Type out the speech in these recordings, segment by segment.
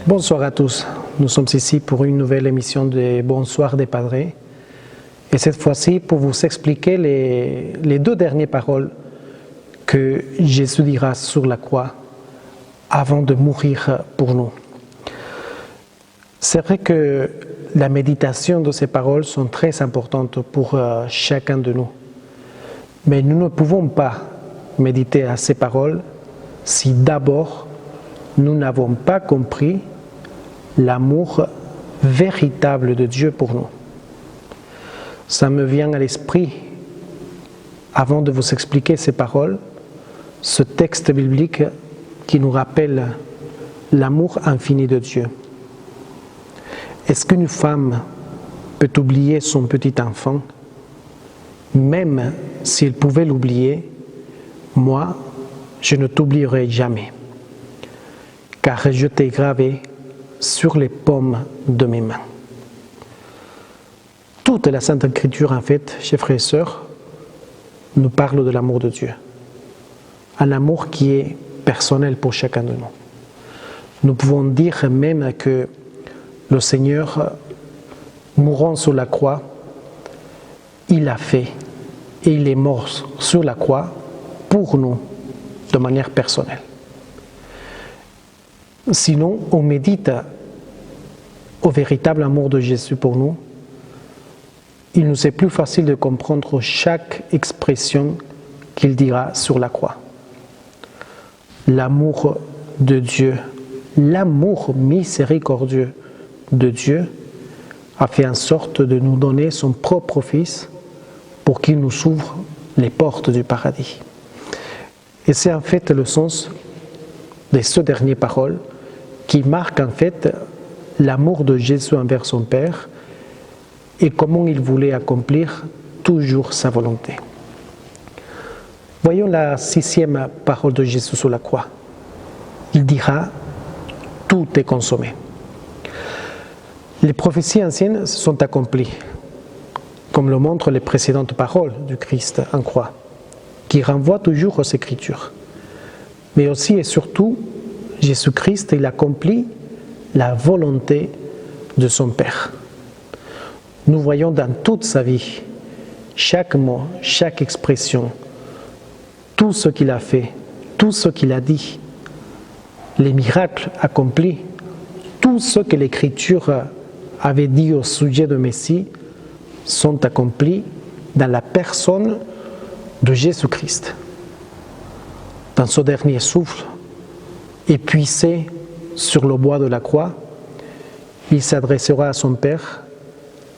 Bonsoir à tous, nous sommes ici pour une nouvelle émission de Bonsoir des Padres et cette fois-ci pour vous expliquer les deux dernières paroles que Jésus dira sur la croix avant de mourir pour nous. C'est vrai que la méditation de ces paroles sont très importantes pour chacun de nous, mais nous ne pouvons pas méditer à ces paroles si d'abord nous n'avons pas compris l'amour véritable de Dieu pour nous. Ça me vient à l'esprit, avant de vous expliquer ces paroles, ce texte biblique qui nous rappelle l'amour infini de Dieu. Est-ce qu'une femme peut oublier son petit enfant? Même s'il pouvait l'oublier, moi, je ne t'oublierai jamais, car je t'ai gravé sur les paumes de mes mains. Toute la Sainte Écriture, en fait, chers frères et sœurs, nous parle de l'amour de Dieu. Un amour qui est personnel pour chacun de nous. Nous pouvons dire même que le Seigneur, mourant sur la croix, il a fait et il est mort sur la croix pour nous, de manière personnelle. Sinon, on médite au véritable amour de Jésus pour nous. Il nous est plus facile de comprendre chaque expression qu'il dira sur la croix. L'amour de Dieu, l'amour miséricordieux de Dieu a fait en sorte de nous donner son propre Fils pour qu'il nous ouvre les portes du paradis. Et c'est en fait le sens de ces dernières paroles qui marquent en fait l'amour de Jésus envers son Père et comment il voulait accomplir toujours sa volonté. Voyons la 6e parole de Jésus sur la croix. Il dira « Tout est consommé ». Les prophéties anciennes se sont accomplies, comme le montrent les précédentes paroles du Christ en croix, qui renvoient toujours aux Écritures. Mais aussi et surtout, Jésus-Christ, il accomplit la volonté de son Père. Nous voyons dans toute sa vie, chaque mot, chaque expression, tout ce qu'il a fait, tout ce qu'il a dit, les miracles accomplis, tout ce que l'Écriture avait dit au sujet de Messie sont accomplis dans la personne de Jésus-Christ. Dans ce dernier souffle, épuisé sur le bois de la croix, il s'adressera à son Père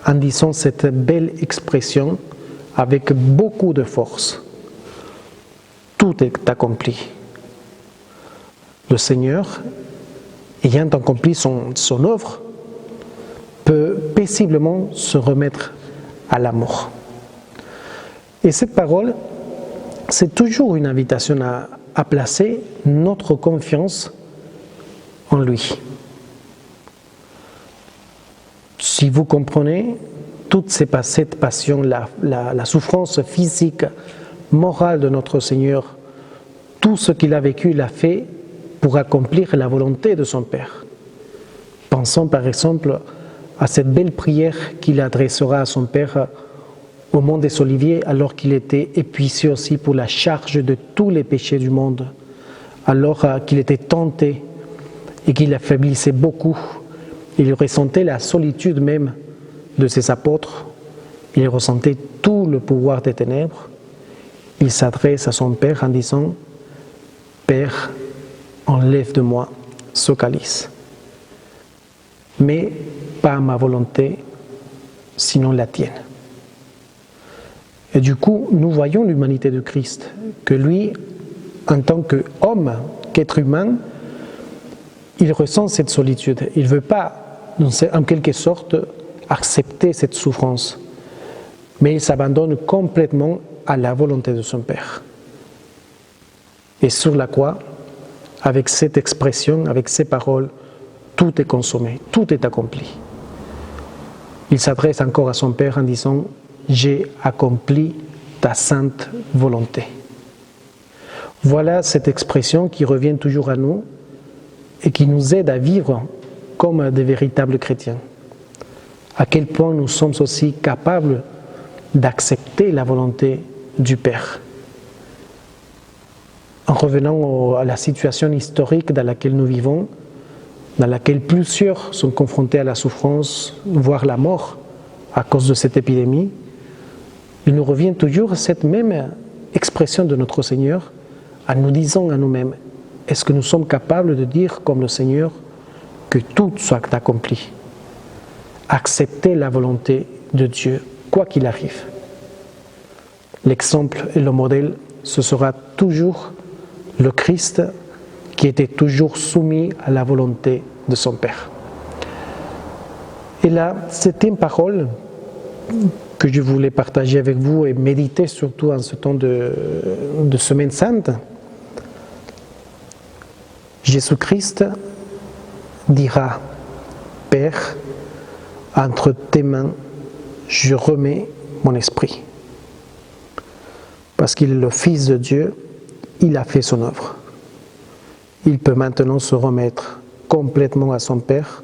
en disant cette belle expression avec beaucoup de force. Tout est accompli. Le Seigneur, ayant accompli son œuvre, peut paisiblement se remettre à la mort. Et cette parole, c'est toujours une invitation à placer notre confiance en lui. Si vous comprenez toute cette passion, la souffrance physique, morale de notre Seigneur, tout ce qu'il a vécu, il a fait pour accomplir la volonté de son Père. Pensons par exemple à cette belle prière qu'il adressera à son Père au mont des Oliviers alors qu'il était épuisé aussi pour la charge de tous les péchés du monde, alors qu'il était tenté et qu'il affaiblissait beaucoup. Il ressentait la solitude même de ses apôtres, il ressentait tout le pouvoir des ténèbres. Il s'adresse à son Père en disant « Père, enlève de moi ce calice, mais pas ma volonté, sinon la tienne. » Et du coup, nous voyons l'humanité de Christ, que lui, en tant qu'homme, qu'être humain, il ressent cette solitude. Il ne veut pas, en quelque sorte, accepter cette souffrance, mais il s'abandonne complètement à la volonté de son Père. Et sur la croix, avec cette expression, avec ces paroles, tout est consommé, tout est accompli. Il s'adresse encore à son Père en disant « J'ai accompli ta sainte volonté ». Voilà cette expression qui revient toujours à nous et qui nous aide à vivre comme des véritables chrétiens. À quel point nous sommes aussi capables d'accepter la volonté du Père. En revenant à la situation historique dans laquelle nous vivons, dans laquelle plusieurs sont confrontés à la souffrance, voire la mort à cause de cette épidémie, il nous revient toujours cette même expression de notre Seigneur en nous disant à nous-mêmes, est-ce que nous sommes capables de dire comme le Seigneur que tout soit accompli? Accepter la volonté de Dieu, quoi qu'il arrive. L'exemple et le modèle, ce sera toujours le Christ qui était toujours soumis à la volonté de son Père. Et la septième parole que je voulais partager avec vous et méditer surtout en ce temps de Semaine Sainte, Jésus-Christ dira, Père, entre tes mains, je remets mon esprit. Parce qu'il est le Fils de Dieu, il a fait son œuvre. Il peut maintenant se remettre complètement à son Père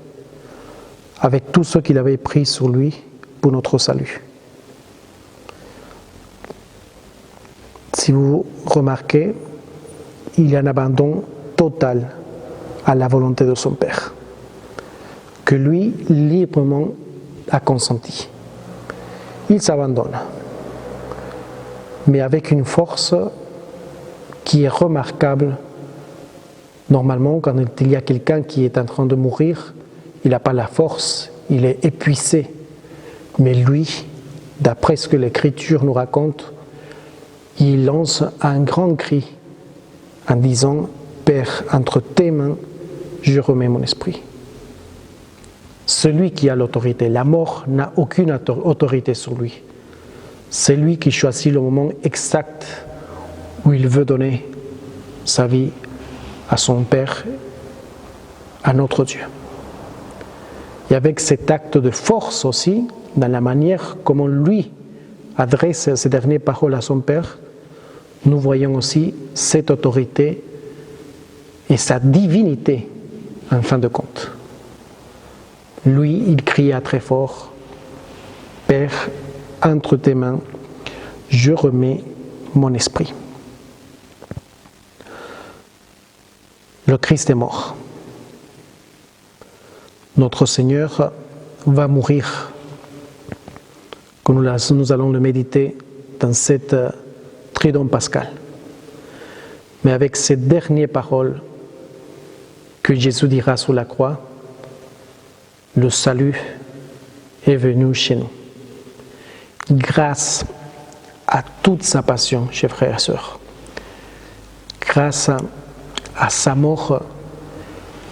avec tout ce qu'il avait pris sur lui pour notre salut. Si vous remarquez, il y a un abandon total à la volonté de son Père, que lui, librement, a consenti. Il s'abandonne, mais avec une force qui est remarquable. Normalement, quand il y a quelqu'un qui est en train de mourir, il n'a pas la force, il est épuisé. Mais lui, d'après ce que l'Écriture nous raconte, il lance un grand cri en disant « Père, entre tes mains, je remets mon esprit ». Celui qui a l'autorité, la mort n'a aucune autorité sur lui. C'est lui qui choisit le moment exact où il veut donner sa vie à son Père, à notre Dieu. Et avec cet acte de force aussi, dans la manière comment lui adresse ces dernières paroles à son Père, nous voyons aussi cette autorité et sa divinité en fin de compte. Lui, il cria très fort, « Père, entre tes mains, je remets mon esprit. » Le Christ est mort. Notre Seigneur va mourir, comme nous allons le méditer dans cette Trident pascal. Mais avec ces dernières paroles que Jésus dira sur la croix, le salut est venu chez nous. Grâce à toute sa passion, chers frères et sœurs. Grâce à sa mort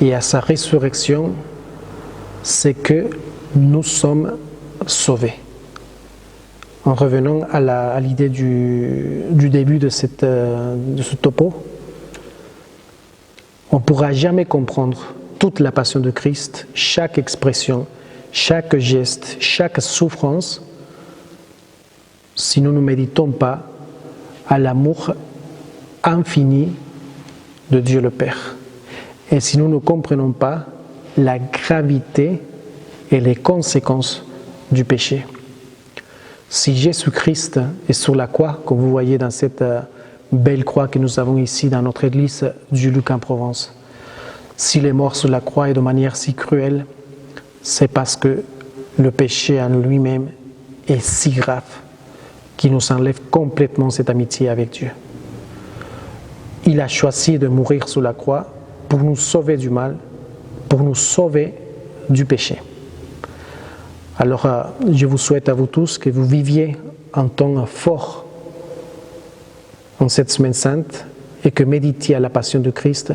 et à sa résurrection, c'est que nous sommes sauvés. En revenant à l'idée du début de ce topo, on ne pourra jamais comprendre toute la passion de Christ, chaque expression, chaque geste, chaque souffrance, si nous ne méditons pas à l'amour infini de Dieu le Père. Et si nous ne comprenons pas la gravité et les conséquences du péché. Si Jésus-Christ est sur la croix, comme vous voyez dans cette belle croix que nous avons ici dans notre église du Luc en Provence, s'il est mort sur la croix et de manière si cruelle, c'est parce que le péché en lui-même est si grave qu'il nous enlève complètement cette amitié avec Dieu. Il a choisi de mourir sur la croix pour nous sauver du mal, pour nous sauver du péché. Alors, je vous souhaite à vous tous que vous viviez un temps fort en cette Semaine Sainte et que méditiez à la Passion de Christ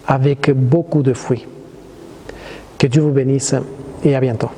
avec beaucoup de fruits. Que Dieu vous bénisse et à bientôt.